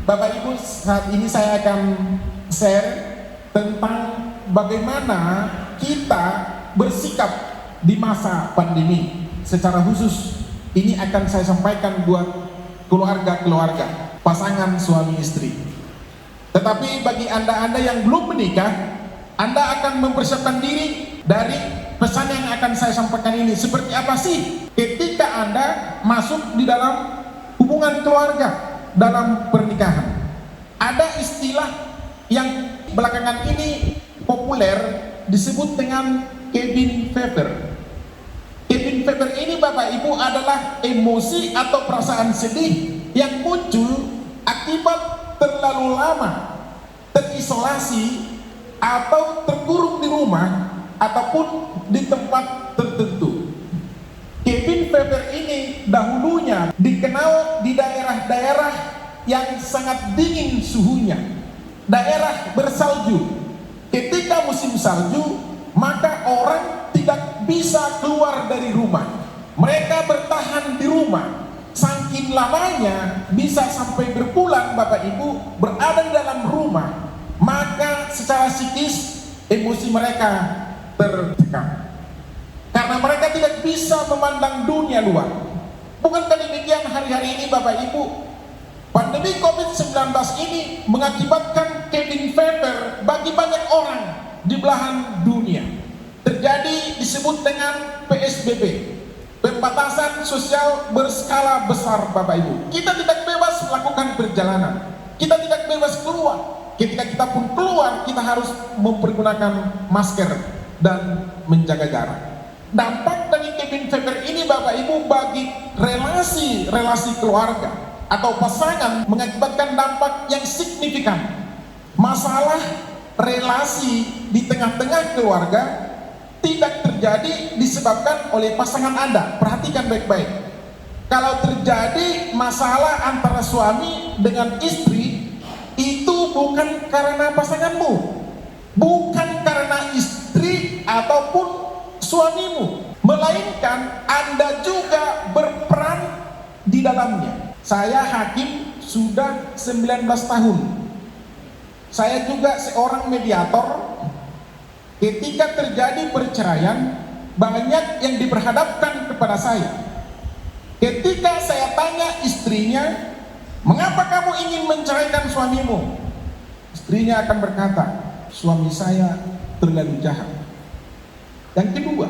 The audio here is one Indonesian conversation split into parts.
Bapak Ibu, saat ini saya akan share tentang bagaimana kita bersikap di masa pandemi. Secara khusus ini akan saya sampaikan buat keluarga-keluarga, pasangan suami istri. Tetapi bagi Anda-Anda yang belum menikah, Anda akan mempersiapkan diri dari pesan yang akan saya sampaikan ini. Seperti apa sih ketika Anda masuk di dalam hubungan keluarga, dalam pernikahan? Ada istilah yang belakangan ini populer disebut dengan cabin fever. Cabin fever ini Bapak Ibu adalah emosi atau perasaan sedih yang muncul akibat terlalu lama terisolasi atau terkurung di rumah ataupun di tempat tertentu. Cabin fever ini dahulunya dikenal di daerah-daerah yang sangat dingin suhunya, daerah bersalju. Ketika musim salju, maka orang tidak bisa keluar dari rumah. Mereka bertahan di rumah. Saking lamanya, bisa sampai berbulan Bapak Ibu berada di dalam rumah. Maka secara psikis, emosi mereka tertekan. Karena mereka tidak bisa memandang dunia luar. Bukankah demikian hari-hari ini Bapak Ibu? Pandemi COVID-19 ini mengakibatkan cabin fever bagi banyak orang di belahan dunia. Terjadi disebut dengan PSBB, pembatasan sosial berskala besar Bapak Ibu. Kita tidak bebas melakukan perjalanan, kita tidak bebas keluar. Ketika kita pun keluar, kita harus mempergunakan masker dan menjaga jarak. Dampak dari cabin fever ini Bapak Ibu bagi relasi keluarga atau pasangan mengakibatkan dampak yang signifikan. Masalah relasi di tengah-tengah keluarga tidak terjadi disebabkan oleh pasangan Anda. Perhatikan baik-baik. Kalau terjadi masalah antara suami dengan istri, itu bukan karena pasanganmu, bukan karena istri ataupun suamimu, melainkan Anda juga berperan di dalamnya. Saya hakim sudah 19 tahun. Saya juga seorang mediator. Ketika terjadi perceraian, banyak yang diperhadapkan kepada saya. Ketika saya tanya istrinya, "Mengapa kamu ingin menceraikan suamimu?" Istrinya akan berkata, "Suami saya terlalu jahat." Yang kedua,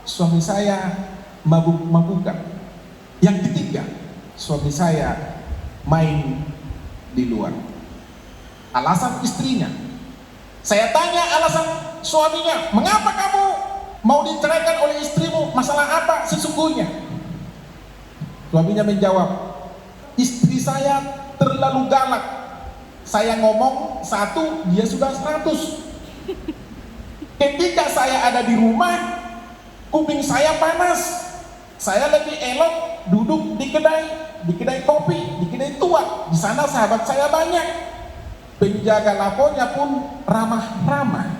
suami saya mabuk-mabukan. Yang ketiga, suami saya main di luar. Alasan istrinya. Saya tanya alasan suaminya, "Mengapa kamu mau diceraikan oleh istrimu? Masalah apa sesungguhnya?" Suaminya menjawab, "Istri saya terlalu galak. Saya ngomong 1, dia sudah 100. Ketika saya ada di rumah, kuping saya panas. Saya lebih elok duduk di kedai kopi, di kedai tua. Di sana sahabat saya banyak. Penjaga laponya pun ramah-ramah.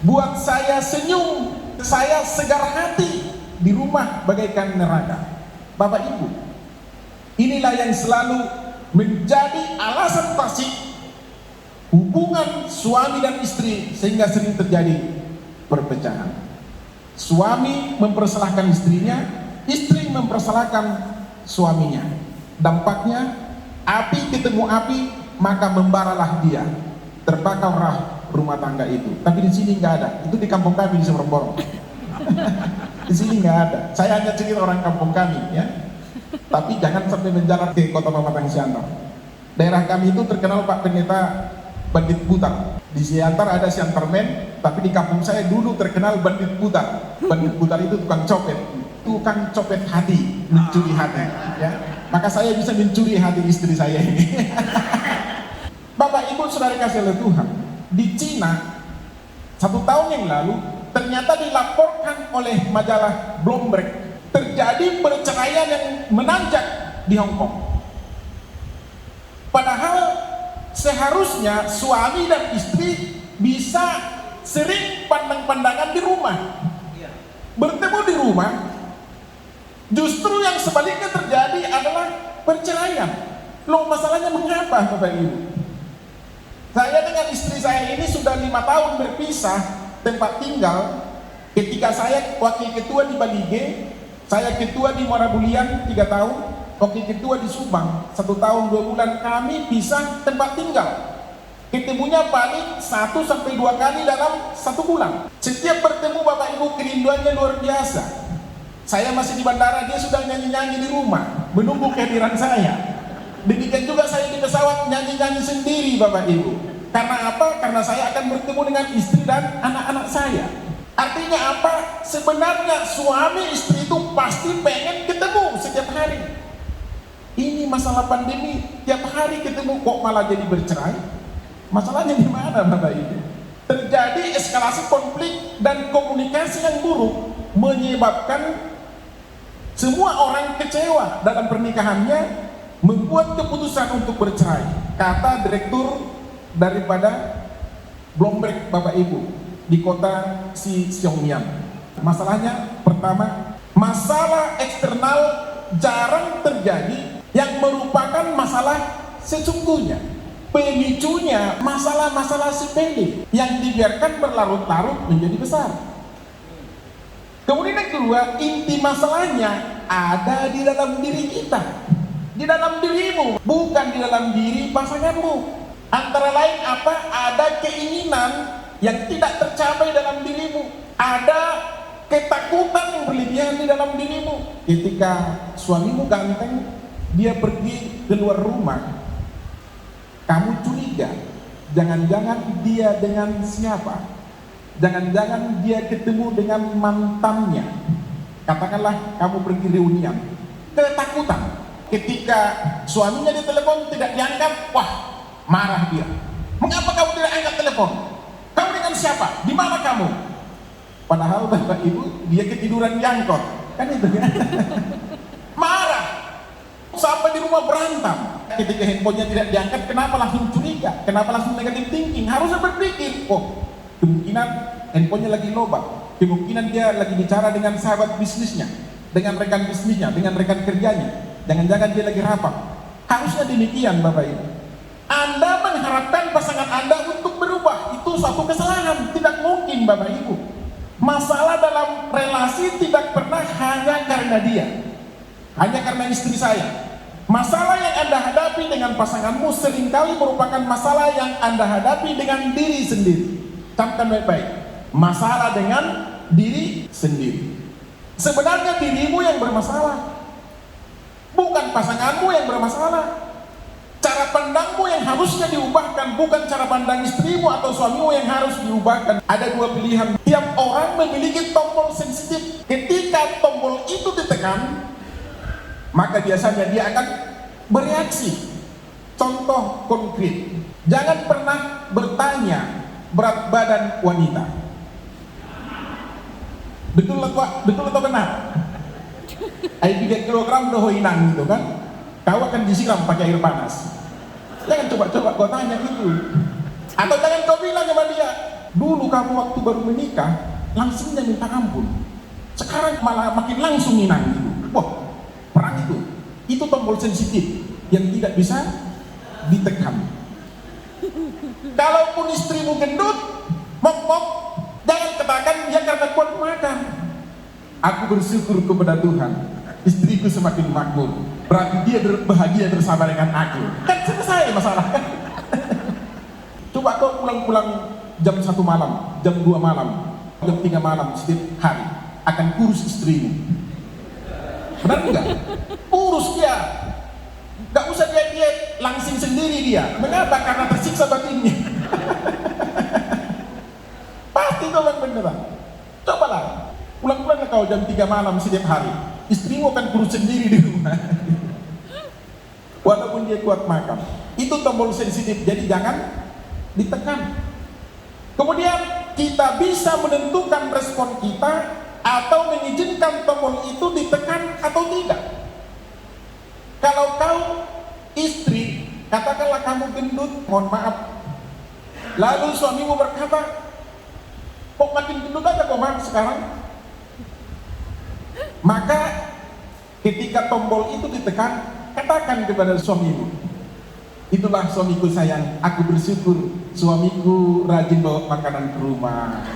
Buat saya senyum, saya segar hati. Di rumah bagaikan neraka." Bapak Ibu, inilah yang selalu menjadi alasan klasik hubungan suami dan istri sehingga sering terjadi perpecahan. Suami mempersalahkan istrinya, istri mempersalahkan suaminya. Dampaknya api ketemu api, maka membaralah dia, terbakarlah rumah tangga itu. Tapi di sini nggak ada. Itu di kampung kami di Seberang. Di sini nggak ada. Saya hanya cerita orang kampung kami, ya. Tapi jangan sampai menjalar ke Kota Pematang Siantar. Daerah kami itu terkenal Pak Pendeta bandit putar. Di Siantar ada Siantarmen, tapi di kampung saya dulu terkenal bandit putar. Bandit putar itu tukang copet hati, mencuri hati, ya. Maka saya bisa mencuri hati istri saya ini. Bapak Ibu saudara kasih oleh Tuhan, di Cina 1 tahun yang lalu ternyata dilaporkan oleh majalah Bloomberg terjadi perceraian yang menanjak di Hong Kong. Padahal seharusnya suami dan istri bisa sering pandang-pandangan di rumah, bertemu di rumah. Justru yang sebaliknya terjadi adalah perceraian. Loh, masalahnya mengapa Bapak Ibu? Saya dengan istri saya ini sudah 5 tahun berpisah tempat tinggal. Ketika saya wakil ketua di Balige, saya ketua di Muara Bulian 3 tahun, wakil ketua di Subang 1 tahun 2 bulan, kami pisah tempat tinggal. Ketemunya paling 1 sampai 2 kali dalam 1 bulan. Setiap bertemu Bapak Ibu kerinduannya luar biasa. Saya masih di bandara, dia sudah nyanyi-nyanyi di rumah menunggu kehadiran saya. Demikian juga saya di pesawat nyanyi-nyanyi sendiri Bapak Ibu. Karena apa? Karena saya akan bertemu dengan istri dan anak-anak saya. Artinya apa? Sebenarnya suami istri itu pasti pengen ketemu setiap hari. Ini masalah pandemi, tiap hari ketemu kok malah jadi bercerai. Masalahnya di mana Bapak Ibu? Terjadi eskalasi konflik dan komunikasi yang buruk menyebabkan semua orang kecewa dalam pernikahannya, membuat keputusan untuk bercerai. Kata direktur daripada Bloomberg Bapak Ibu di kota Xiongmian. Masalahnya pertama, masalah eksternal jarang terjadi yang merupakan masalah sesungguhnya. Pemicunya masalah-masalah sepele yang dibiarkan berlarut-larut menjadi besar. Kemudian yang kedua, inti masalahnya ada di dalam diri kita, di dalam dirimu, bukan di dalam diri pasanganmu. Antara lain apa? Ada keinginan yang tidak tercapai dalam dirimu, ada ketakutan yang berlebihan di dalam dirimu. Ketika suamimu ganteng, dia pergi keluar rumah, kamu curiga, jangan-jangan dia dengan siapa? Jangan-jangan dia ketemu dengan mantannya. Katakanlah kamu pergi reunian, ketakutan. Ketika suaminya ditelepon tidak diangkat, wah, marah dia. Mengapa kamu tidak angkat telepon? Kamu dengan siapa? Di mana kamu? Padahal Bapak Ibu dia ketiduran di angkot, kan itu kan? Marah. Sampai di rumah berantem. Ketika handphonenya tidak diangkat, kenapa langsung curiga? Kenapa langsung negatif thinking? Harusnya berpikir, oh, kemungkinan handphonenya lagi lobak, kemungkinan dia lagi bicara dengan sahabat bisnisnya, dengan rekan bisnisnya, dengan rekan kerjanya. Jangan-jangan dia lagi rapat. Harusnya demikian Bapak Ibu. Anda mengharapkan pasangan Anda untuk berubah, itu suatu kesalahan. Tidak mungkin Bapak Ibu. Masalah dalam relasi tidak pernah hanya karena dia, hanya karena istri saya. Masalah yang Anda hadapi dengan pasanganmu seringkali merupakan masalah yang Anda hadapi dengan diri sendiri. Camkan baik-baik. Masalah dengan diri sendiri. Sebenarnya dirimu yang bermasalah, bukan pasanganmu yang bermasalah. Cara pandangmu yang harusnya diubahkan, bukan cara pandang istrimu atau suamimu yang harus diubahkan. Ada 2 pilihan. Tiap orang memiliki tombol sensitif. Ketika tombol itu ditekan, maka biasanya dia akan bereaksi. Contoh konkret, jangan pernah bertanya berat badan wanita. Betul atau benar? Ayo 3 kilogram doh inang gitu kan? Kau akan disiram pakai air panas. Jangan coba-coba kau tanya itu. Atau jangan kau bilang sama dia, dulu kamu waktu baru menikah langsungnya minta ampun, sekarang malah makin langsung inang gitu. Wah, perang itu. Itu tombol sensitif yang tidak bisa ditekan. Kalaupun istrimu gendut, mok-mok, jangan katakan dia karena kuat makan. Aku bersyukur kepada Tuhan, istriku semakin makmur, berarti dia bahagia bersama dengan aku. Kan selesai masalah kan? Coba kau pulang-pulang jam 1 malam, jam 2 malam, jam 3 malam setiap hari, akan kurus istrimu. Benar enggak? Urus dia. Gak usah diet-diet, langsing sendiri dia. Mengapa? Karena tersiksa batinnya. Pasti kau yang beneran. Cobalah, pulang-pulang kau jam 3 malam setiap hari, istrimu akan kurus sendiri di rumah. Walaupun dia kuat makan. Itu tombol sensitif, jadi jangan ditekan. Kemudian kita bisa menentukan respon kita atau mengizinkan tombol itu ditekan atau tidak. Kalau kau istri, katakanlah kamu gendut, mohon maaf, lalu suamimu berkata, kok makin gendut aja kok Mak sekarang? Maka ketika tombol itu ditekan, katakan kepada suamimu, Itulah suamiku sayang, aku bersyukur suamiku rajin bawa makanan ke rumah,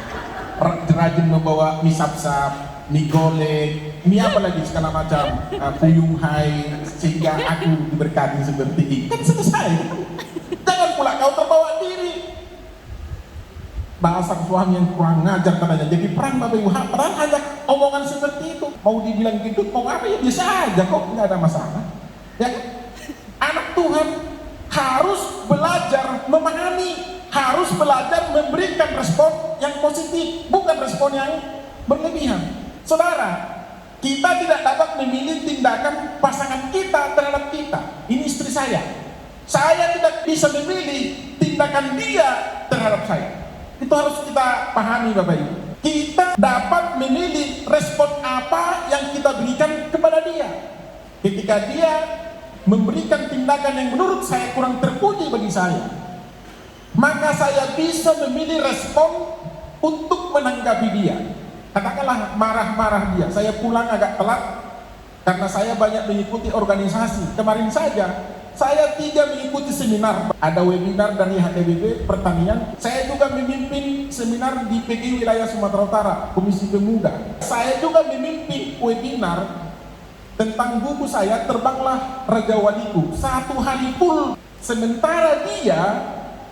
rajin membawa mie sap-sap, mie golek, mie apa lagi segala macam, puyung hai, sehingga aku diberkati seperti ini. Kan selesai. Jangan pula kau terbawa diri. Bahasa suami yang kurang ngajar katanya, jadi perang Bapak Ibu. Padahal hanya omongan seperti itu. Mau dibilang gitu, mau apa ya biasa aja kok, nggak ada masalah. Ya kan? Anak Tuhan harus belajar memahami, harus belajar memberikan respon yang positif, bukan respon yang berlebihan. Saudara, kita tidak dapat memilih tindakan pasangan kita terhadap kita. Ini istri saya. Saya tidak bisa memilih tindakan dia terhadap saya. Itu harus kita pahami Bapak Ibu. Kita dapat memilih respon apa yang kita berikan kepada dia. Ketika dia memberikan tindakan yang menurut saya kurang terpuji bagi saya, maka saya bisa memilih respon untuk menanggapi dia. Katakanlah marah-marah dia, saya pulang agak telat karena saya banyak mengikuti organisasi. Kemarin saja saya 3 mengikuti seminar, ada webinar dari HTBB Pertanian, saya juga memimpin seminar di PGI Wilayah Sumatera Utara, Komisi Pemuda. Saya juga memimpin webinar tentang buku saya, Terbanglah Raja Waliku, 1 hari full. Sementara dia,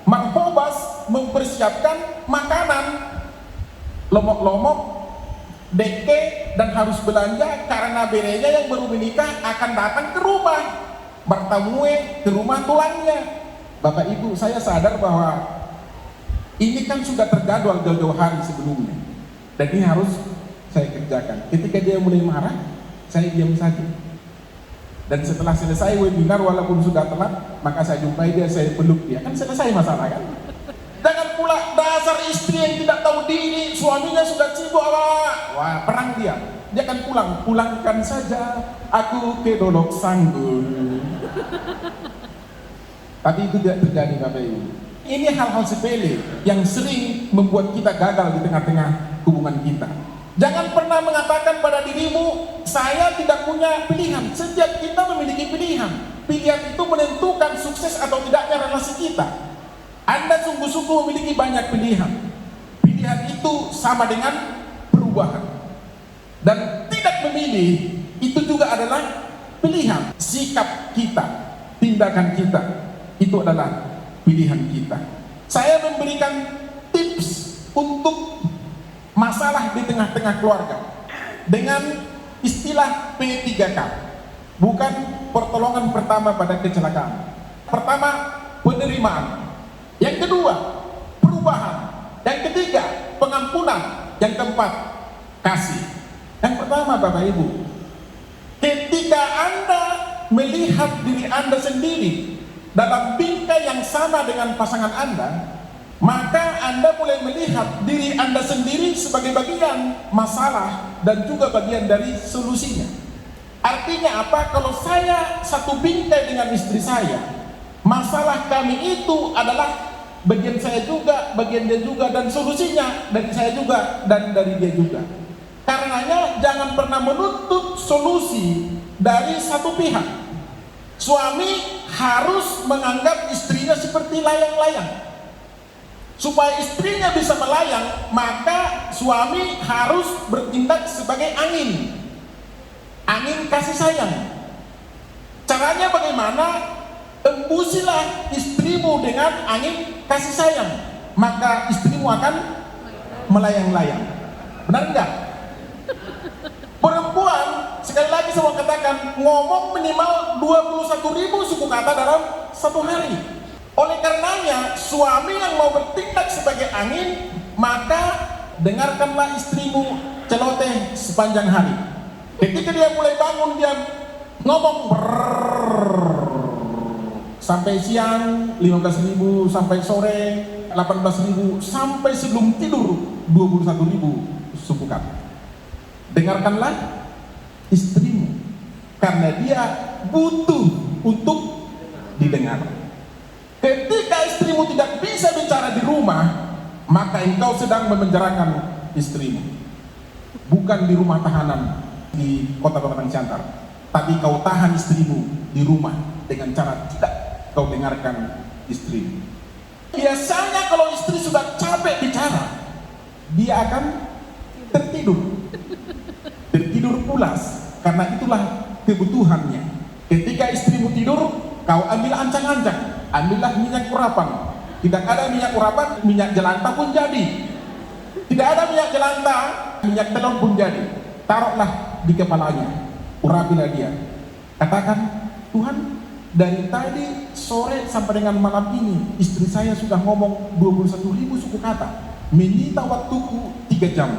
Mang Hobas, mempersiapkan makanan, lomok-lomok, deke, dan harus belanja karena berenya yang baru menikah akan datang ke rumah, bertamu ke rumah tulangnya. Bapak Ibu, saya sadar bahwa ini kan sudah terjadwal jauh-jauh hari sebelumnya, dan ini harus saya kerjakan. Ketika dia mulai marah, saya diam saja. Dan setelah selesai webinar, walaupun sudah telat, maka saya jumpai dia, saya peluk dia. Kan selesai masalah kan? Jangan pula dasar istri yang tidak tahu diri, suaminya sudah sibuk, wah perang dia. Dia akan pulang, pulangkan saja aku ke Dolok Sanggul. Tapi itu tidak terjadi Bapak Ibu. Ini hal-hal sepele yang sering membuat kita gagal di tengah-tengah hubungan kita. Jangan pernah mengatakan pada dirimu, saya tidak punya pilihan. Setiap kita memiliki pilihan. Pilihan itu menentukan sukses atau tidaknya relasi kita. Anda sungguh-sungguh memiliki banyak pilihan. Pilihan itu sama dengan perubahan. Dan tidak memilih, itu juga adalah pilihan. Sikap kita, tindakan kita, itu adalah pilihan kita. Saya memberikan tips untuk masalah di tengah-tengah keluarga dengan istilah P3K, bukan pertolongan pertama pada kecelakaan. Pertama, penerimaan. Yang kedua, perubahan. Yang ketiga, pengampunan. Yang keempat, kasih. Yang pertama Bapak Ibu, ketika Anda melihat diri Anda sendiri dalam bingkai yang sama dengan pasangan Anda, maka Anda mulai melihat diri Anda sendiri sebagai bagian masalah dan juga bagian dari solusinya. Artinya apa? Kalau saya satu bingkai dengan istri saya, masalah kami itu adalah bagian saya juga, bagian dia juga, dan solusinya dari saya juga dan dari dia juga. Karenanya jangan pernah menuntut solusi dari satu pihak. Suami harus menganggap istrinya seperti layang-layang. Supaya istrinya bisa melayang, maka suami harus bertindak sebagai angin. Angin kasih sayang. Caranya bagaimana? Embusilah istrimu dengan angin kasih sayang, maka istrimu akan melayang-layang. Benar enggak? Perempuan, sekali lagi saya mau katakan, ngomong minimal 21.000 suku kata dalam satu hari. Oleh karenanya, suami yang mau bertindak sebagai angin, maka dengarkanlah istrimu celoteh sepanjang hari. Ketika dia mulai bangun, dia ngomong sampai siang 15.000, sampai sore 18.000, sampai sebelum tidur 21.000 suku kata. Dengarkanlah istrimu, karena dia butuh untuk didengar. Ketika istrimu tidak bisa bicara di rumah, maka engkau sedang memenjarakan istrimu. Bukan di rumah tahanan di Kota Babatang Siantar, tapi kau tahan istrimu di rumah dengan cara tidak kau dengarkan istri. Biasanya kalau istri sudah capek bicara, dia akan tertidur pulas, karena itulah kebutuhannya. Ketika istrimu tidur, kau ambil ancang-ancang, ambillah minyak urapan. Tidak ada minyak urapan, minyak jelantah pun jadi. Tidak ada minyak jelantah, minyak telur pun jadi. Taruhlah di kepalanya, urapilah dia. Katakan, Tuhan, dari tadi sore sampai dengan malam ini istri saya sudah ngomong 21.000 suku kata, menyita waktuku 3 jam.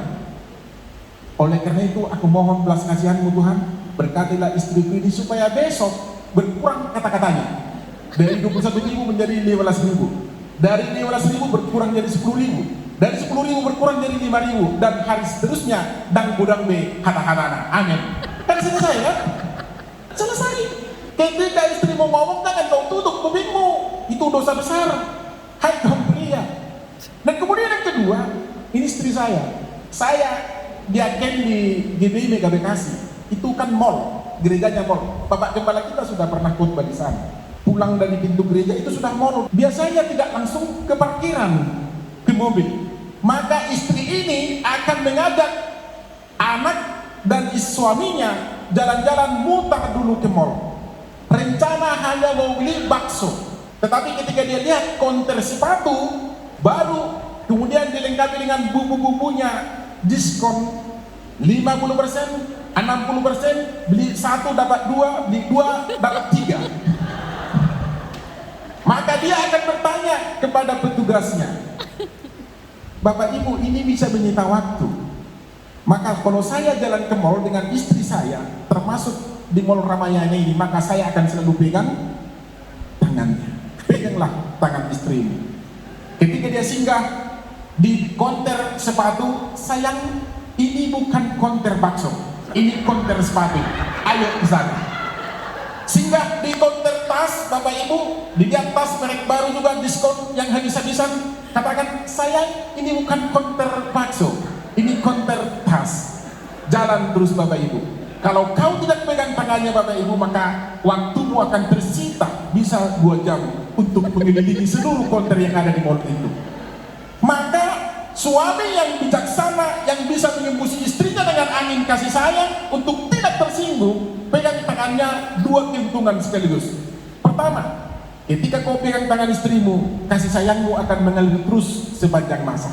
Oleh karena itu aku mohon belas kasihan-Mu Tuhan, berkatilah istriku ini supaya besok berkurang kata-katanya. Dari 21.000 menjadi 15.000, dari 15.000 berkurang jadi 10.000, dari 10.000 berkurang jadi 5.000, dan hari seterusnya dan budang be hata-hatana. Amin. Kan selesai kan? Selesai. Ketika istrimu ngomong, jangan kau tutup kupingmu, itu dosa besar. Hai kaum pria. Dan kemudian yang kedua, ini istri saya diaken di GBI Mega Bekasi. Itu kan mall, gerejanya mall. Bapak Gembala kita sudah pernah khotbah di sana. Pulang dari pintu gereja itu sudah mall. Biasanya tidak langsung ke parkiran, ke mobil. Maka istri ini akan mengajak anak dan suaminya jalan-jalan mutar dulu ke mall. Rencana hanya mau beli bakso, tetapi ketika dia lihat konter sepatu baru, kemudian dilengkapi dengan bumbu-bumbunya, diskon 50%, 60%, beli 1 dapat 2, beli 2 dapat 3. Maka dia akan bertanya kepada petugasnya, Bapak Ibu, ini bisa menyita waktu. Maka kalau saya jalan ke mall dengan istri saya, termasuk di Mall Ramayana ini, maka saya akan selalu pegang tangannya. Peganglah tangan istrimu. Ketika dia singgah di konter sepatu, sayang, ini bukan konter bakso, ini konter sepatu. Ayo ke sana. Singgah di konter tas, Bapak Ibu, dilihat tas merek baru juga diskon yang habis-habisan. Katakan, sayang, ini bukan konter bakso, ini konter tas. Jalan terus Bapak Ibu. Kalau kau tidak pegang tangannya Bapak Ibu, maka waktumu akan tersita bisa 2 jam untuk menyelidiki seluruh konter yang ada di mall itu. Maka suami yang bijaksana, yang bisa menyembusi istrinya dengan angin kasih sayang untuk tidak tersinggung, pegang tangannya 2 keuntungan sekaligus. Pertama, ketika kau pegang tangan istrimu, kasih sayangmu akan mengalir terus sepanjang masa.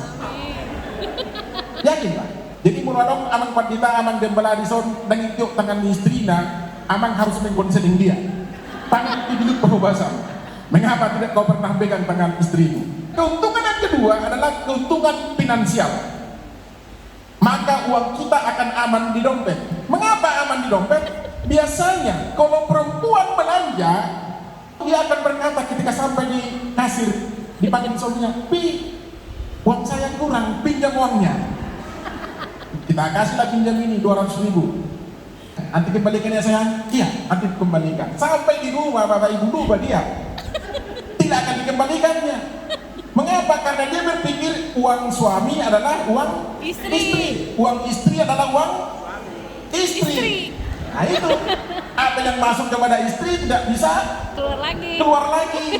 Yakin Pak? Jadi muradong amang pandita, amang gembala dison dan itu tangan istrinya, amang harus mengkonseling dia. Tangan itu duduk perubahsan. Mengapa tidak kau pernah pegang tangan istrimu? Keuntungan yang kedua adalah keuntungan finansial. Maka uang kita akan aman di dompet. Mengapa aman di dompet? Biasanya kalau perempuan belanja, dia akan berkata ketika sampai di kasir, dipanggil suaminya, Pi, uang saya kurang, pinjam uangnya. Kita kasihlah pinjam ini 200.000. Nanti kembalikan ya sayang. Iya, nanti kembalikan. Sampai di rumah Bapak Ibu lupa dia, tidak akan dikembalikannya. Mengapa? Karena dia berpikir uang suami adalah uang istri. Uang istri adalah uang istri. Nah itu, apa yang masuk kepada istri tidak bisa keluar lagi.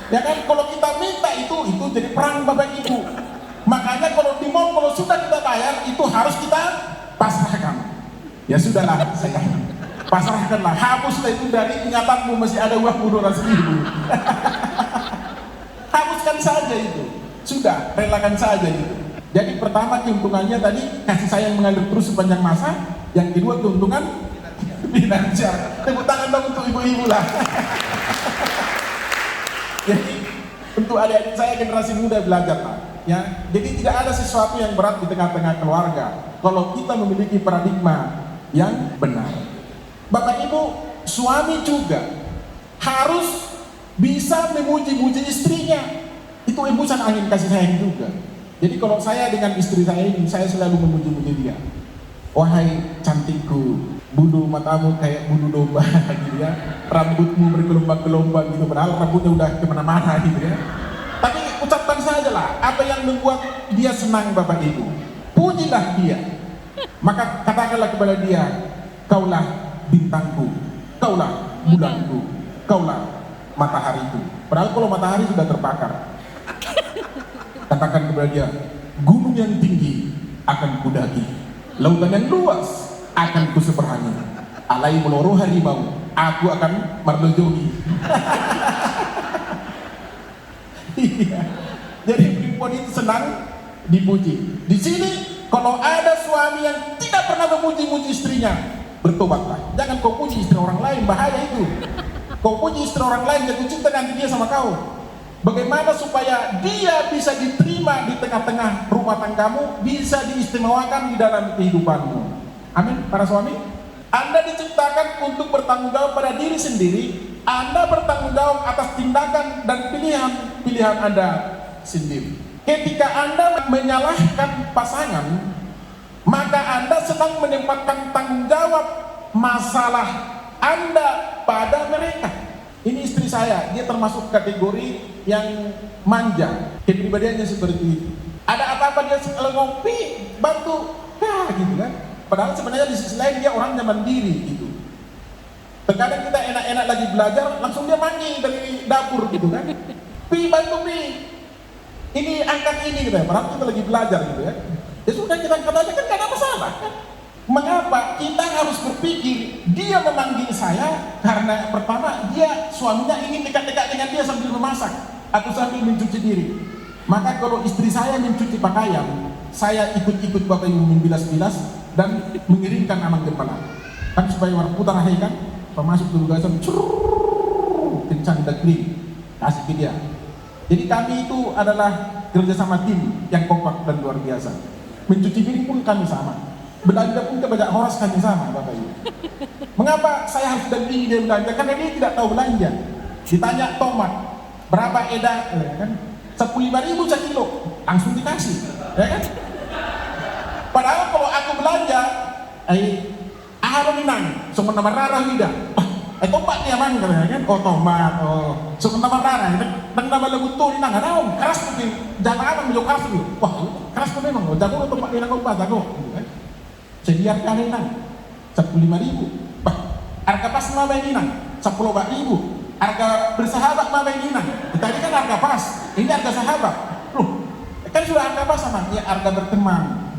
Ya kan, kalau kita minta itu jadi perang Bapak Ibu. Makanya kalau di mall, kalau sudah kita bayar, itu harus kita pasrahkan. Ya sudahlah, saya pasrahkanlah, hapuslah itu dari ingatanmu masih ada uang 200.000. Hapuskan saja itu, sudah relakan saja itu. Jadi pertama keuntungannya tadi kasih sayang mengalir terus sepanjang masa. Yang kedua keuntungan finansial. Tepuk tangan dong untuk ibu-ibu lah. Jadi untuk adik-adik saya generasi muda belajar lah. Ya, jadi tidak ada sesuatu yang berat di tengah-tengah keluarga kalau kita memiliki paradigma yang benar. Bapak Ibu, suami juga harus bisa memuji-muji istrinya. Itu embusan angin kasih sayang juga. Jadi kalau saya dengan istri saya ini, saya selalu memuji-muji dia. Wahai cantikku, bulu matamu kayak bulu domba gitu ya, rambutmu bergelombang-gelombang gitu, padahal rambutnya udah kemana-mana gitu ya. Tapi ucapkan saja lah apa yang membuat dia senang Bapak Ibu. Pujilah dia. Maka katakanlah kepada dia, kaulah bintangku, kaulah bulanku, kaulah matahari itu. Padahal kalau matahari sudah terbakar. Katakan kepada dia, gunung yang tinggi akan kudaki, lautan yang luas akan kuseberangi, alai meloro harimau, aku akan marlojogi. Iya. Jadi perempuan itu senang dipuji. Di sini kalau ada suami yang tidak pernah memuji-muji istrinya, bertobatlah. Jangan kau puji istri orang lain, bahaya itu. Kau puji istri orang lain, jatuh cinta nanti dia sama kau. Bagaimana supaya dia bisa diterima di tengah-tengah rumah tanggamu, bisa diistimewakan di dalam kehidupanmu. Amin. Para suami, Anda diciptakan untuk bertanggung jawab pada diri sendiri. Anda bertanggung jawab atas tindakan dan pilihan Anda sendiri. Ketika Anda menyalahkan pasangan, maka Anda sedang menempatkan tanggung jawab masalah Anda pada mereka. Ini istri saya, dia termasuk kategori yang manja, kepribadiannya seperti itu. Ada apa-apa dia ngopi, bantu, gitu kan. Padahal sebenarnya di sisi lain dia orangnya mandiri gitu. Terkadang kita enak-enak lagi belajar, langsung dia manggil dari dapur gitu kan. Pi, bantu Pi, ini angkat ini gitu ya. Padahal kita lagi belajar gitu ya. Ya sudah, kita angkat aja kan gak ada masalah kan. Mengapa kita harus berpikir dia memanggil saya karena pertama dia suaminya ingin dekat-dekat dengan dia sambil memasak atau sambil mencuci diri. Maka kalau istri saya mencuci pakaian, saya ikut-ikut Bapak Ibu membilas-bilas dan mengirimkan anak kepala. Kan supaya warna putar kan, pemasuk tugasan kencang dan clean, kasih ke dia. Jadi kami itu adalah kerjasama tim yang kompak dan luar biasa. Mencuci piring pun kami sama. Belanja pun ke banyak horas kami sama, Bapak Ibu. Mengapa saya harus dampingi dia belanja? Karena dia tidak tahu belanja. Ditanya tomat berapa edak, ya kan? 15.000 sekilo, langsung dikasih, ya kan? Padahal kalau aku belanja, ahal minang, semua nama rara tidak. Tomat dia man, kan? Oh tomat, semua nama rara, dan nama lagu tuh nang, ada keras tuh, jangan apa menjauh keras tuh. Wah, keras tuh memang, jago tomat minang obat, jago. Sediakan nang 15.000. Bah, harga pas mabay nang 10.000. Harga bersahabat mabay nang. Tadi kan harga pas, ini harga sahabat. Loh, kan sudah harga pas sama, ya harga berteman.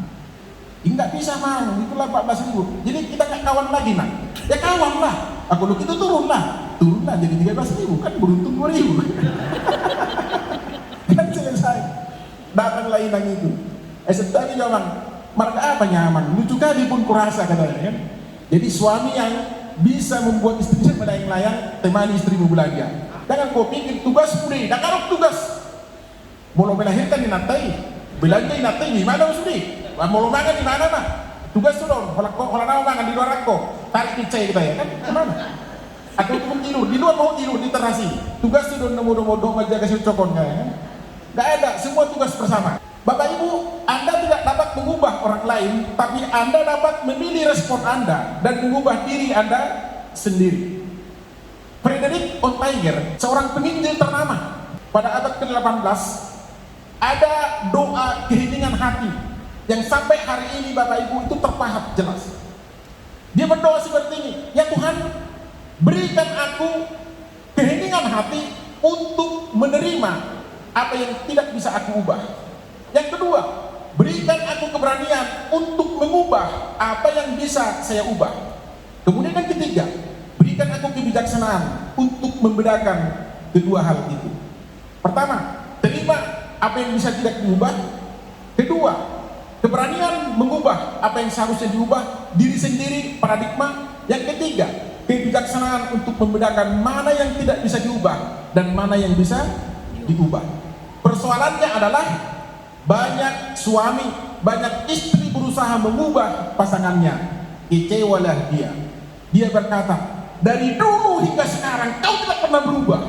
Ini nggak bisa mang, itulah 14.000. Jadi kita nggak kawan lagi nang. Ya kawan lah. Aku lu itu turun lah jadi 13.000 kan beruntung 2.000. Kan selesai. Datanglah inang itu. Tadi jaman. Marga apa nyaman, lucu kali pun kurasa katanya kan. Jadi suami yang bisa membuat istrinya melayang-layang, temani istrimu belanja. Jangan kau pikir tugas sudi, dah karok tugas. Mau melahirkan di natai, belanja di natai di mana sudi? Mau makan di mana mah? Tugas tu dong, kalau nama makan di luar aku, tarik kicai kita ya kan? Kemana? Atau pun tidur, di luar mau tidur di terasi. Tugas tu dong nemu aja kasih cokon kan? Gak ada, semua tugas bersama. Bapak Ibu, Anda tidak dapat mengubah orang lain, tapi Anda dapat memilih respon Anda dan mengubah diri Anda sendiri. Frederick Onttinger, seorang penginjil ternama pada abad ke-18, ada doa keheningan hati yang sampai hari ini Bapak Ibu itu terpahat jelas. Dia berdoa seperti ini, ya Tuhan, berikan aku keheningan hati untuk menerima apa yang tidak bisa aku ubah. Yang kedua, berikan aku keberanian untuk mengubah apa yang bisa saya ubah. Kemudian yang ketiga, berikan aku kebijaksanaan untuk membedakan kedua hal itu. Pertama, terima apa yang bisa tidak diubah. Kedua, keberanian mengubah apa yang seharusnya diubah, diri sendiri, paradigma. Yang ketiga, kebijaksanaan untuk membedakan mana yang tidak bisa diubah dan mana yang bisa diubah. Persoalannya adalah banyak suami, banyak istri berusaha mengubah pasangannya. Kecewalah dia. Dia berkata, dari dulu hingga sekarang kau tidak pernah berubah.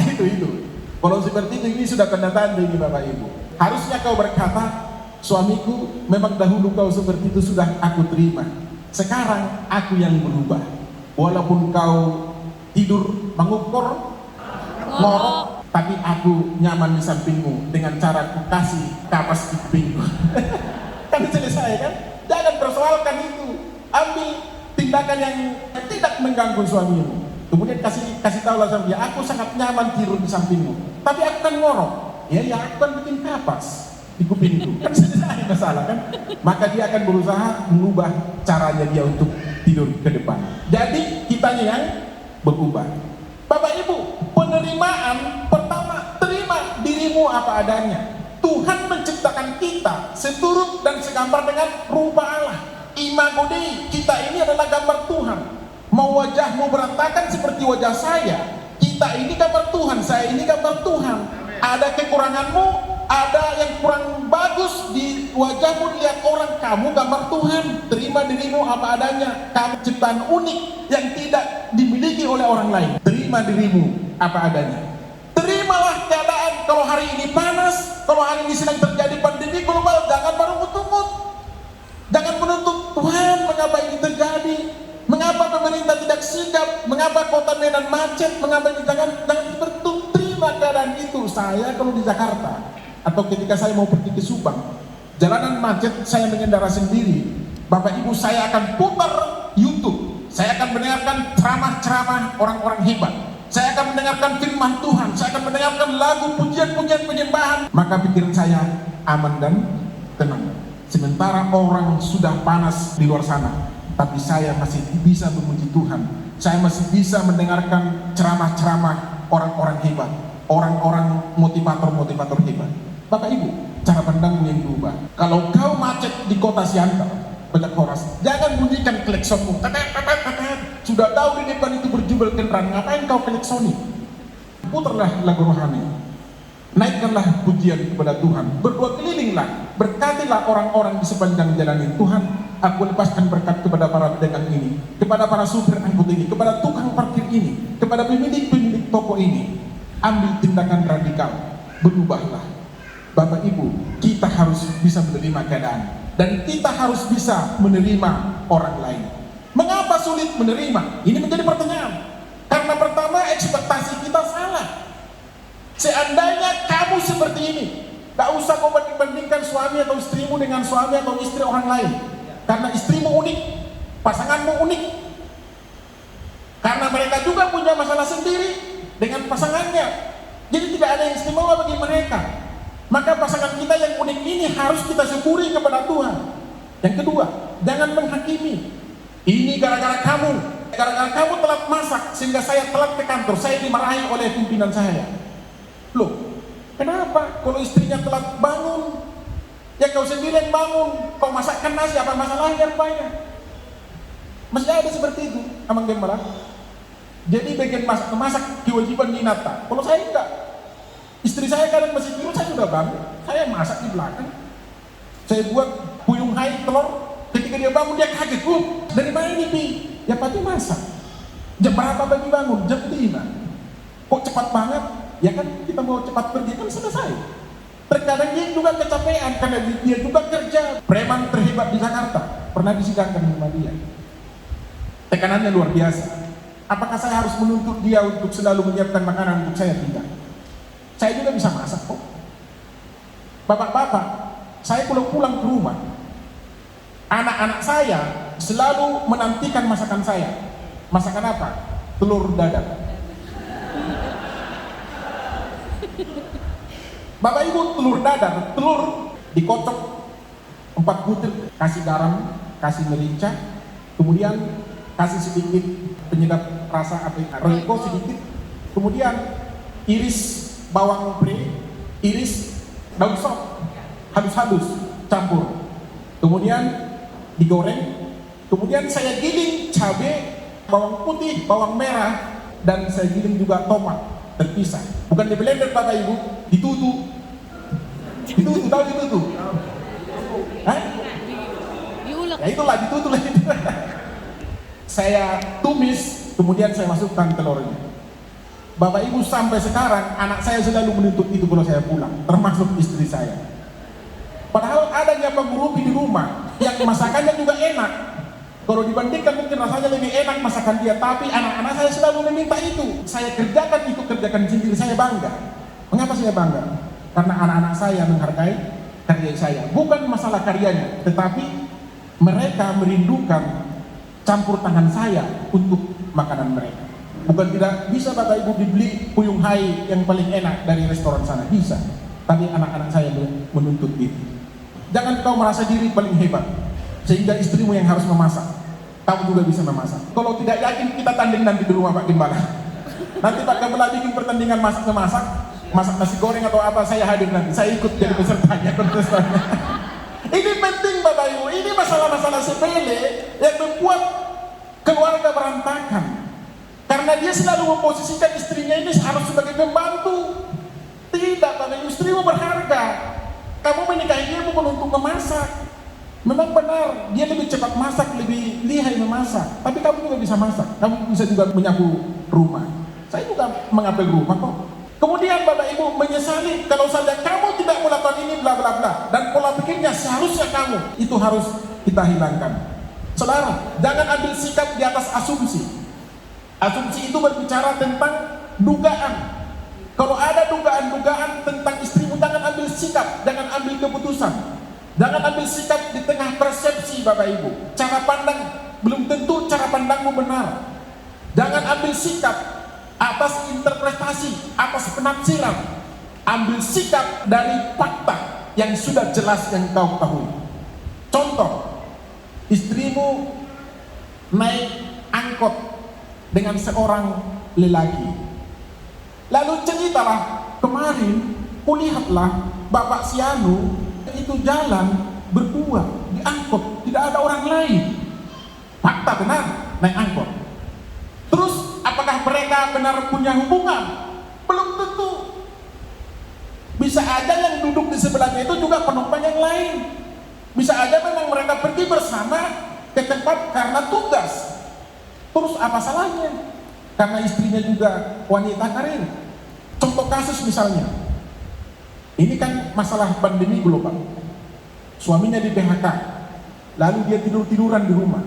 Itu. Kalau seperti itu, ini sudah tanda-tanda ini Bapak Ibu. Harusnya kau berkata, suamiku memang dahulu kau seperti itu sudah aku terima. Sekarang aku yang berubah. Walaupun kau tidur mengukur, ngorok, tapi aku nyaman di sampingmu dengan cara ku kasih kapas kupingku. Kan selesai kan? Jangan persoalkan itu. Ambil tindakan yang tidak mengganggu suamimu. Kemudian kasih tahu lah sama dia, aku sangat nyaman tidur di sampingmu, tapi aku kan ngorok. Ya aku kan bikin kapas di kupingku, kan selesai masalah kan. Maka dia akan berusaha mengubah caranya dia untuk tidur ke depan. Jadi kitanya yang berubah. Bapak Ibu, penerimaan pertama, terima dirimu apa adanya. Tuhan menciptakan kita seturut dan segambar dengan rupa Allah. Imago Dei, kita ini adalah gambar Tuhan. Mau wajahmu berantakan seperti wajah saya, kita ini gambar Tuhan, saya ini gambar Tuhan. Ada kekuranganmu, ada yang kurang bagus di wajahmu, lihat orang, kamu gambar Tuhan. Terima dirimu apa adanya. Kamu ciptaan unik yang tidak dimiliki oleh orang lain. Terima dirimu apa adanya. Terimalah keadaan. Kalau hari ini panas, kalau hari ini sedang terjadi pandemi global, jangan berungut-ungut, jangan menuntut Tuhan mengapa ini terjadi, mengapa pemerintah tidak sigap, mengapa kota Medan macet, mengapa ini. Jangan seperti itu. Terima keadaan itu. Saya kalau di Jakarta atau ketika saya mau pergi ke Subang, jalanan macet, saya mengendara sendiri, Bapak Ibu, saya akan putar YouTube, saya akan mendengarkan ceramah-ceramah orang-orang hebat, saya akan mendengarkan firman Tuhan, saya akan mendengarkan lagu pujian-pujian penyembahan, maka pikiran saya aman dan tenang. Sementara orang sudah panas di luar sana, tapi saya masih bisa memuji Tuhan, saya masih bisa mendengarkan ceramah-ceramah orang-orang hebat, orang-orang motivator-motivator hebat. Bapak Ibu, cara pandangmu yang berubah. Kalau kau macet di kota Siantar, banyak horas, jangan bunyikan kleksonmu. Sudah tahu di depan itu berjubel kendaraan, ngapain kau kleksoni? Putarlah lagu rohani, naikkanlah pujian kepada Tuhan, berdoa kelilinglah, berkatilah orang-orang di sepanjang jalan ini. Tuhan, aku lepaskan berkat kepada para pedagang ini, kepada para supir angkut ini, kepada tukang parkir ini, kepada pemilik-pemilik toko ini. Ambil tindakan radikal, berubahlah. Bapak Ibu, kita harus bisa menerima keadaan, dan kita harus bisa menerima orang lain. Mengapa sulit menerima? Ini menjadi pertanyaan. Karena pertama, ekspektasi kita salah. Seandainya kamu seperti ini, gak usah kau banding-bandingkan suami atau istrimu dengan suami atau istri orang lain. Karena istrimu unik, pasanganmu unik. Karena mereka juga punya masalah sendiri dengan pasangannya. Jadi tidak ada yang istimewa bagi mereka. Maka pasangan kita yang unik ini harus kita syukuri kepada Tuhan. Yang kedua, jangan menghakimi. Ini gara-gara kamu telat masak sehingga saya telat ke kantor, saya dimarahi oleh pimpinan saya. Loh, kenapa? Kalau istrinya telat bangun, ya kau sendiri yang bangun, kau masakkan nasi, apa masalahnya rupanya? Masih ada seperti itu, Amang Gembala. Jadi bagian masak kewajiban Ninata. Kalau saya enggak, istri saya kadang masih tidur, saya sudah bangun, saya masak di belakang, saya buat puyung hai telur. Ketika dia bangun, dia kaget, dari mana ini Pi? Ya Pati masak. Jam berapa Pati bangun? Jam 5. Kok cepat banget? Ya kan kita mau cepat pergi kan selesai. Terkadang dia juga kecapean karena dia juga kerja. Preman terhebat di Jakarta pernah disidangkan sama dia. Tekanannya luar biasa. Apakah saya harus menuntut dia untuk selalu menyiapkan makanan untuk saya? Tidak. Saya juga bisa masak kok. Bapak-bapak, saya pulang ke rumah, anak-anak saya selalu menantikan masakan saya. Masakan apa? Telur dadar. Bapak Ibu, telur dadar, telur dikocok 4 butir, kasih garam, kasih merica, kemudian kasih sedikit penyedap rasa royco sedikit, kemudian iris bawang putih, iris daun sop, halus-halus, campur, kemudian digoreng, kemudian saya giling cabai, bawang putih, bawang merah, dan saya giling juga tomat terpisah. Bukan di blender Bapak Ibu, ditutu, tahu ditutu? Hah? Ya itulah ditutu lah itu. Saya tumis, kemudian saya masukkan telurnya. Bapak Ibu, sampai sekarang anak saya selalu menuntut itu kalau saya pulang, termasuk istri saya. Padahal ada yang mengurupi di rumah yang masakannya juga enak. Kalau dibandingkan mungkin rasanya lebih enak masakan dia, tapi anak-anak saya selalu meminta itu. Saya kerjakan sendiri, saya bangga. Mengapa saya bangga? Karena anak-anak saya menghargai karya saya. Bukan masalah karyanya, tetapi mereka merindukan campur tangan saya untuk makanan mereka. Bukan tidak bisa Bapak Ibu dibeli puyung hai yang paling enak dari restoran sana, bisa. Tapi anak-anak saya menuntut itu. Jangan kau merasa diri paling hebat sehingga istrimu yang harus memasak. Kamu juga bisa memasak. Kalau tidak yakin, kita tanding nanti di rumah Pak Gembala. Nanti Pak Gembala bikin pertandingan masak nasi goreng atau apa, saya hadir nanti. Saya ikut jadi pesertanya, kontestannya. Ini penting Bapak Ibu. Ini masalah-masalah sepele yang membuat keluarga berantakan. Karena dia selalu memposisikan istrinya ini harus sebagai pembantu. Tidak, Bapak Ibu, istrimu berharga. Kamu menikahi dia bukan untuk memasak. Memang benar, dia lebih cepat masak, lebih lihai memasak. Tapi kamu juga bisa masak. Kamu bisa juga menyapu rumah. Saya juga mengapel rumah kok. Kemudian Bapak Ibu menyesali kalau saja kamu tidak melakukan ini bla bla bla. Dan pola pikirnya seharusnya kamu. Itu harus kita hilangkan. Saudara, jangan ambil sikap di atas asumsi. Asumsi itu berbicara tentang dugaan. Kalau ada dugaan-dugaan tentang istrimu, jangan ambil sikap, jangan ambil keputusan. Jangan ambil sikap di tengah persepsi Bapak Ibu. Cara pandang belum tentu cara pandangmu benar. Jangan ambil sikap atas interpretasi, atas penafsiran. Ambil sikap dari fakta yang sudah jelas yang kau ketahui. Contoh, istrimu naik angkot dengan seorang lelaki. Lalu ceritalah, kemarin kulihatlah Bapak Sianu itu jalan berdua di angkot, tidak ada orang lain. Fakta benar, naik angkot. Terus apakah mereka benar punya hubungan? Belum tentu. Bisa aja yang duduk di sebelahnya itu juga penumpang yang lain. Bisa aja memang mereka pergi bersama ke tempat karena tugas. Terus apa salahnya? Karena istrinya juga wanita karir. Contoh kasus misalnya, ini kan masalah pandemi global. Suaminya di PHK, lalu dia tidur-tiduran di rumah.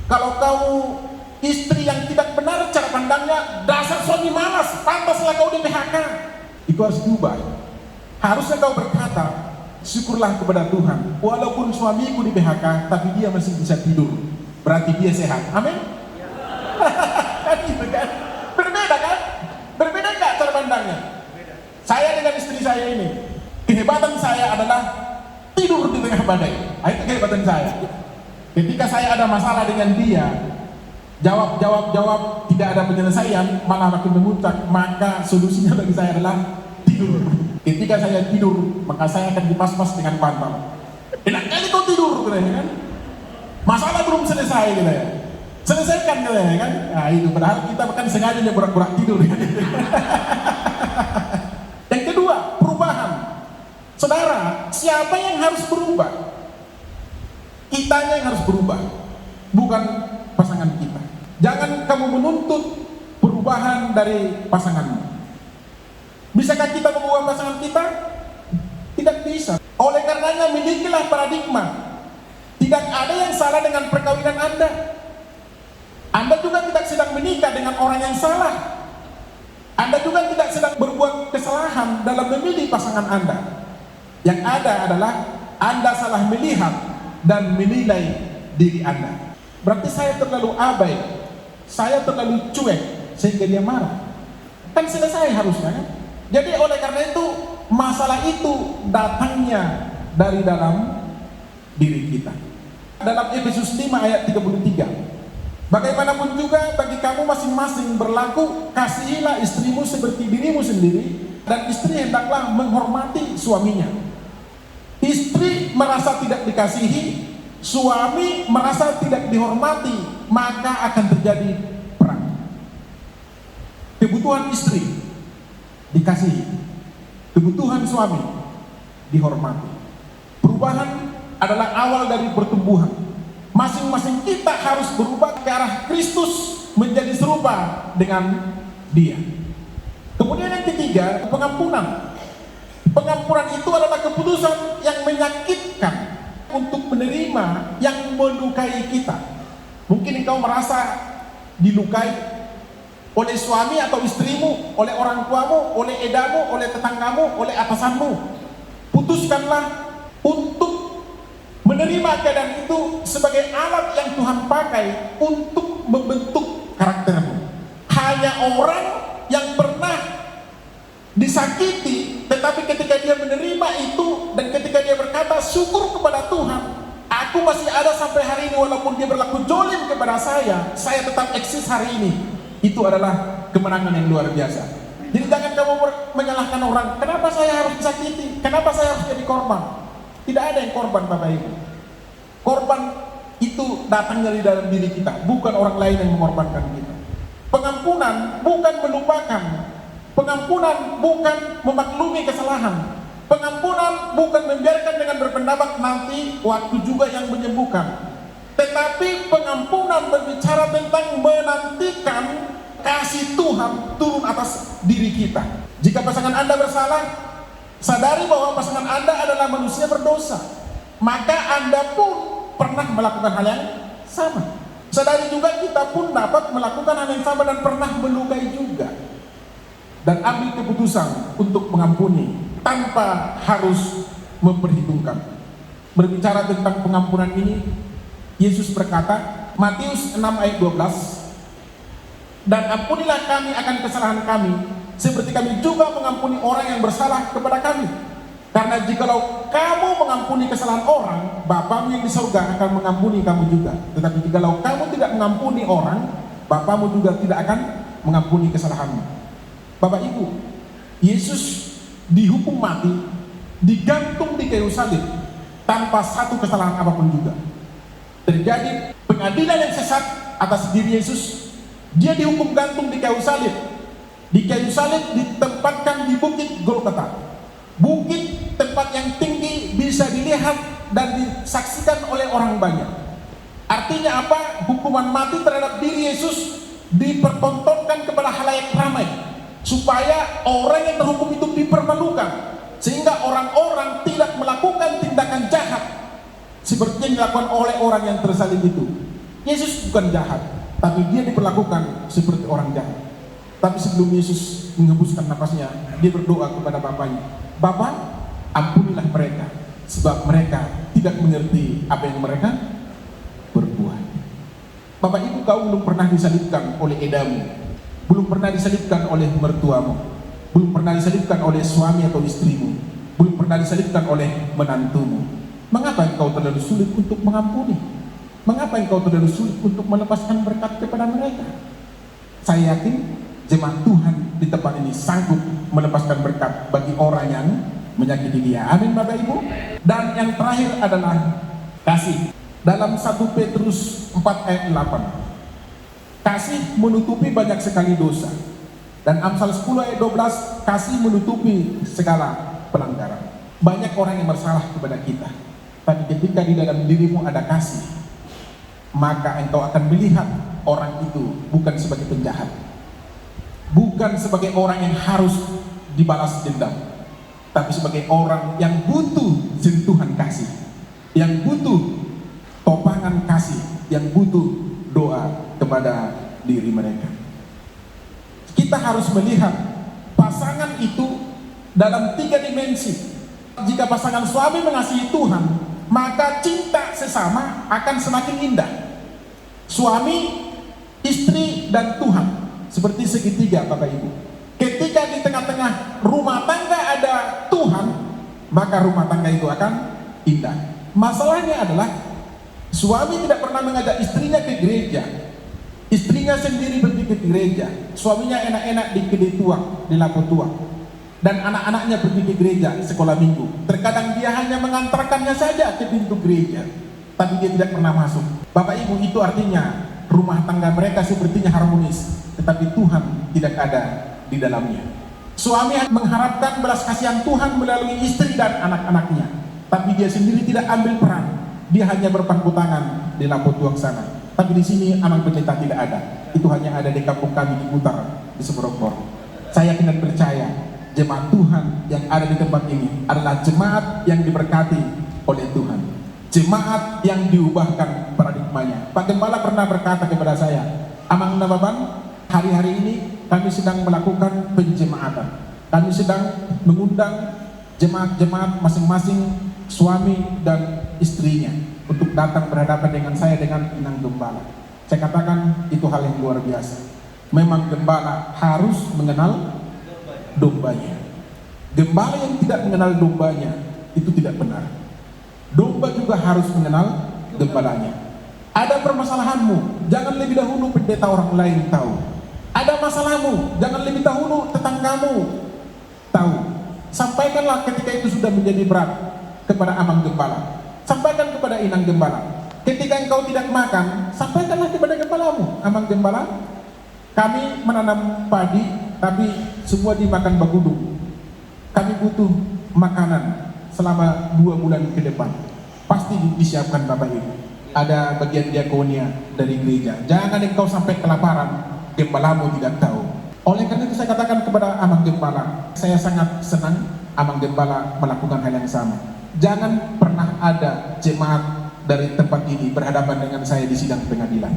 Kalau kamu istri yang tidak benar cara pandangnya, dasar suami malas, pantaslah kau di PHK. Itu harus diubah. Harusnya kau berkata, syukurlah kepada Tuhan, walaupun suamiku di PHK, tapi dia masih bisa tidur. Berarti dia sehat. Amin. Kan gitu kan? Berbeda kan? Berbeda nggak cara pandangnya? Saya dengan istri saya ini, kehebatan saya adalah tidur di tengah badai. Itu kehebatan saya. Ketika saya ada masalah dengan dia, jawab, tidak ada penyelesaian, malah makin memuncak, maka solusinya bagi saya adalah tidur. Ketika saya tidur, maka saya akan dipas-pas dengan bantal. Enak kali kau tidur, katanya kan? Masalah belum selesai, katanya. Selesaikan, katanya kan? Nah itu, padahal kita bahkan sengaja borak-borak tidur. Yang kedua, perubahan. Saudara, siapa yang harus berubah? Kitanya yang harus berubah, bukan pasangan kita. Jangan kamu menuntut perubahan dari pasanganmu. Bisakah kita mengubah pasangan kita? Tidak bisa. Oleh karenanya milikilah paradigma. Tidak ada yang salah dengan perkawinan Anda. Anda juga tidak sedang menikah dengan orang yang salah. Anda juga tidak sedang berbuat kesalahan dalam memilih pasangan Anda. Yang ada adalah Anda salah melihat dan menilai diri Anda. Berarti saya terlalu abai, saya terlalu cuek sehingga dia marah. Kan selesai harusnya kan? Jadi oleh karena itu, masalah itu datangnya dari dalam diri kita. Dalam Efesus 5 ayat 33, bagaimanapun juga bagi kamu masing-masing berlaku, kasihilah istrimu seperti dirimu sendiri, dan istri hendaklah menghormati suaminya. Istri merasa tidak dikasihi, suami merasa tidak dihormati, maka akan terjadi perang. Kebutuhan istri dikasihi, kebutuhan suami dihormati. Perubahan adalah awal dari pertumbuhan. Masing-masing kita harus berubah ke arah Kristus, menjadi serupa dengan Dia. Kemudian yang ketiga, pengampunan. Pengampunan itu adalah keputusan yang menyakitkan untuk menerima yang melukai kita. Mungkin engkau merasa dilukai oleh suami atau istrimu, oleh orang tuamu, oleh edamu, oleh tetanggamu, oleh atasanmu. Putuskanlah untuk menerima keadaan itu sebagai alat yang Tuhan pakai untuk membentuk karaktermu. orang yang pernah disakiti, tetapi ketika dia menerima itu dan ketika dia berkata syukur kepada Tuhan, aku masih ada sampai hari ini walaupun dia berlaku jolim kepada saya tetap eksis hari ini. Itu adalah kemenangan yang luar biasa. Jadi jangan kamu menyalahkan orang, kenapa saya harus disakiti, kenapa saya harus jadi korban. Tidak ada yang korban, Bapak Ibu. Korban itu datang dari dalam diri kita, bukan orang lain yang mengorbankan kita. Pengampunan bukan melupakan, pengampunan bukan memaklumi kesalahan, pengampunan bukan membiarkan dengan berpendapat nanti waktu juga yang menyembuhkan. Tetapi pengampunan berbicara tentang menantikan kasih Tuhan turun atas diri kita. Jika pasangan Anda bersalah, sadari bahwa pasangan Anda adalah manusia berdosa, maka Anda pun pernah melakukan hal yang sama. Sadari juga kita pun dapat melakukan hal yang sama dan pernah melukai juga. Dan ambil keputusan untuk mengampuni tanpa harus memperhitungkan. Berbicara tentang pengampunan ini, Yesus berkata, Matius 6 ayat 12, dan ampunilah kami akan kesalahan kami, seperti kami juga mengampuni orang yang bersalah kepada kami. Karena jikalau kamu mengampuni kesalahan orang, Bapamu yang di surga akan mengampuni kamu juga. Tetapi jikalau kamu tidak mengampuni orang, Bapamu juga tidak akan mengampuni kesalahanmu. Bapak Ibu, Yesus dihukum mati, digantung di kayu salib, tanpa satu kesalahan apapun juga. Terjadi pengadilan yang sesat atas diri Yesus. Dia dihukum gantung di kayu salib. Di kayu salib ditempatkan di bukit Golgota. Bukit tempat yang tinggi bisa dilihat dan disaksikan oleh orang banyak. Artinya apa? Hukuman mati terhadap diri Yesus dipertontonkan kepada khalayak ramai, supaya orang yang terhukum itu dipermalukan, sehingga orang-orang tidak melakukan tindakan jahat seperti yang dilakukan oleh orang yang tersalib itu. Yesus bukan jahat, tapi dia diperlakukan seperti orang jahat. Tapi sebelum Yesus menghembuskan napasnya, dia berdoa kepada Bapaknya, Bapa, ampunilah mereka, sebab mereka tidak mengerti apa yang mereka berbuat. Bapak Ibu, kau belum pernah disalibkan oleh edamu, belum pernah disalibkan oleh mertuamu, belum pernah disalibkan oleh suami atau istrimu, belum pernah disalibkan oleh menantumu. Mengapa engkau terlalu sulit untuk mengampuni? Mengapa engkau terlalu sulit untuk melepaskan berkat kepada mereka? Saya yakin jemaat Tuhan di tempat ini sanggup melepaskan berkat bagi orang yang menyakiti dia. Amin, Bapak Ibu. Dan yang terakhir adalah kasih. Dalam 1 Petrus 4 ayat 8, kasih menutupi banyak sekali dosa. Dan Amsal 10 ayat 12, kasih menutupi segala pelanggaran. Banyak orang yang bersalah kepada kita, tapi ketika di dalam dirimu ada kasih, maka engkau akan melihat orang itu bukan sebagai penjahat, bukan sebagai orang yang harus dibalas dendam, tapi sebagai orang yang butuh sentuhan kasih, yang butuh topangan kasih, yang butuh doa kepada diri mereka. Kita harus melihat pasangan itu dalam 3 dimensi. Jika pasangan suami mengasihi Tuhan, maka cinta sesama akan semakin indah. Suami, istri, dan Tuhan seperti segitiga, Bapak Ibu. Ketika di tengah-tengah rumah tangga ada Tuhan, maka rumah tangga itu akan indah. Masalahnya adalah suami tidak pernah mengajak istrinya ke gereja, istrinya sendiri pergi ke gereja, suaminya enak-enak di kedai tua, di lampu tua, dan anak-anaknya pergi ke gereja sekolah minggu. Terkadang dia hanya mengantarkannya saja ke pintu gereja, tapi dia tidak pernah masuk. Bapak Ibu, itu artinya rumah tangga mereka sepertinya harmonis, tetapi Tuhan tidak ada di dalamnya. Suami mengharapkan belas kasihan Tuhan melalui istri dan anak-anaknya, tapi dia sendiri tidak ambil peran. Dia hanya berpangku tangan di lampu tuang sana. Tapi di sini Amang Pendeta tidak ada. Itu hanya ada di kampung kami di Kutar, di Seberokor. Saya yakin dan percaya jemaat Tuhan yang ada di tempat ini adalah jemaat yang diberkati oleh Tuhan, jemaat yang diubahkan paradigmanya. Pak Gembala pernah berkata kepada saya, Amang Nababan, hari-hari ini kami sedang melakukan penjemaatan. Kami sedang mengundang jemaat-jemaat masing-masing, suami dan istrinya, untuk datang berhadapan dengan saya dengan Inang Gembala. Saya katakan itu hal yang luar biasa. memang gembala harus mengenal dombanya. Gembala yang tidak mengenal dombanya itu tidak benar. Domba juga harus mengenal gembalanya. Ada permasalahanmu, jangan lebih dahulu pendeta orang lain tahu. Ada masalahmu, jangan lebih dahulu tetanggamu tahu. Sampaikanlah ketika itu sudah menjadi berat kepada amang gembala. Sampaikan kepada inang gembala. Ketika engkau tidak makan, sampaikanlah kepada gembalamu. Amang gembala, kami menanam padi, tapi semua dimakan bagudung. Kami butuh makanan selama 2 bulan ke depan. Pasti disiapkan Bapak Ibu. Ada bagian diakonia dari gereja. Jangan engkau sampai kelaparan, gembalamu tidak tahu. Oleh karena itu saya katakan kepada amang gembala, saya sangat senang amang gembala melakukan hal yang sama. Jangan pernah ada jemaat dari tempat ini berhadapan dengan saya di sidang pengadilan.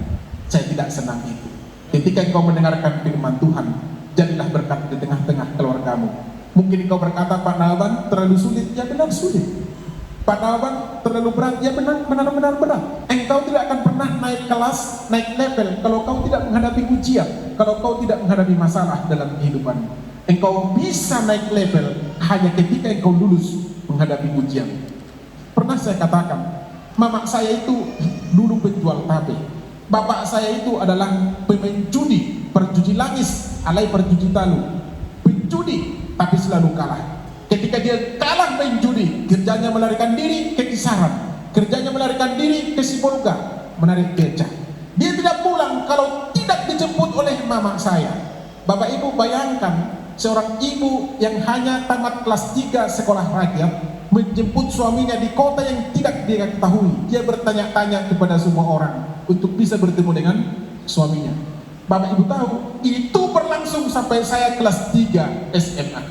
Saya tidak senang itu. Ketika engkau mendengarkan firman Tuhan, jadilah berkat di tengah-tengah keluargamu. Mungkin engkau berkata, Pak Naban terlalu sulit. Ya benar sulit. Pak Naban terlalu berat. Ya benar-benar berat. Engkau tidak akan pernah naik kelas, naik level kalau kau tidak menghadapi ujian, kalau kau tidak menghadapi masalah dalam kehidupan. Engkau bisa naik level hanya ketika engkau lulus menghadapi ujian. Pernah saya katakan, mama saya itu dulu penjual tape. Bapak saya itu adalah pemain judi, perjudi langis, alai perjudi talu. Penjudi, tapi selalu kalah. Ketika dia kalah main judi, kerjanya melarikan diri ke kisaran, kerjanya melarikan diri ke Sibolga, menarik becak. Dia tidak pulang kalau tidak dijemput oleh mama saya. Bapak Ibu bayangkan, seorang ibu yang hanya tamat kelas 3 sekolah rakyat menjemput suaminya di kota yang tidak dia ketahui. Dia bertanya-tanya kepada semua orang untuk bisa bertemu dengan suaminya. Bapak Ibu tahu, itu berlangsung sampai saya kelas 3 SMA.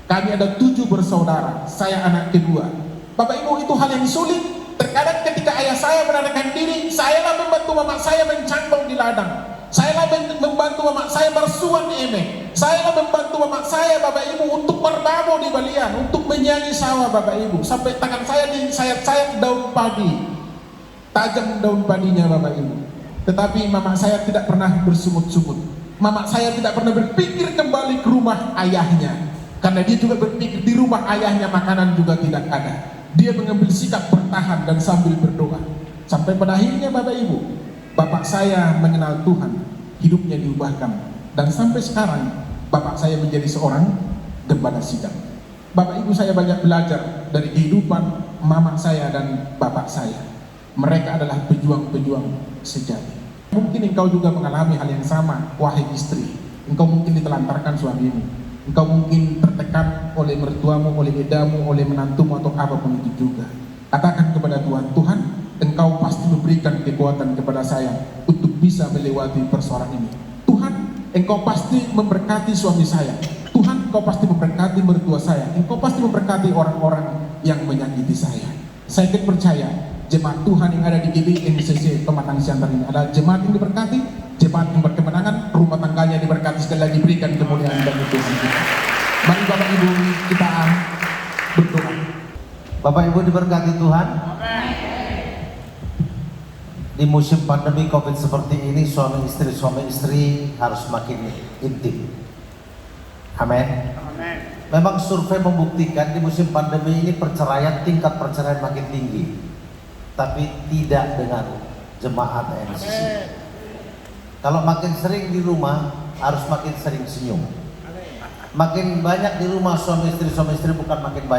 Kami ada 7 bersaudara, saya anak kedua. Bapak Ibu, itu hal yang sulit. Terkadang ketika ayah saya melarikan diri, sayalah membantu mama saya mencangkul di ladang. Sayalah membantu mama saya bersuan emek. Sayalah membantu mama saya, Bapak Ibu, untuk berbabo di balian, untuk menyanyi sawah, Bapak Ibu. Sampai tangan saya disayat-sayat daun padi, tajam daun padinya, Bapak Ibu. Tetapi mama saya tidak pernah bersungut-sungut. Mama saya tidak pernah berpikir kembali ke rumah ayahnya, karena dia juga berpikir di rumah ayahnya makanan juga tidak ada. Dia mengambil sikap bertahan dan sambil berdoa. Sampai pada akhirnya Bapak Ibu, bapak saya mengenal Tuhan, hidupnya diubahkan. Dan sampai sekarang bapak saya menjadi seorang gembala sidang. Bapak Ibu, saya banyak belajar dari kehidupan mama saya dan bapak saya. Mereka adalah pejuang-pejuang sejati. Mungkin engkau juga mengalami hal yang sama, wahai istri. Engkau mungkin ditelantarkan suamimu. Engkau mungkin tertekan oleh mertuamu, oleh edamu, oleh menantumu, atau apapun itu juga. Katakan kepada Tuhan, Tuhan, Engkau pasti memberikan kekuatan kepada saya untuk bisa melewati persoalan ini. Tuhan, Engkau pasti memberkati suami saya. Tuhan, Engkau pasti memberkati mertua saya. Engkau pasti memberkati orang-orang yang menyakiti saya. Saya percaya jemaat Tuhan yang ada di GBI NCC Pematang Siantar ini adalah jemaat yang diberkati, jemaat yang berkemenangan, rumah tangganya diberkati, sekali lagi berikan kemuliaan dan kesucian. Mari Bapak Ibu kita berdoa. Bapak Ibu diberkati Tuhan. Di musim pandemi COVID seperti ini, suami istri harus makin intim. Amin. Memang survei membuktikan di musim pandemi ini tingkat perceraian makin tinggi, tapi tidak dengan jemaat NCC. Kalau makin sering di rumah, harus makin sering senyum. Makin banyak di rumah suami istri bukan makin banyak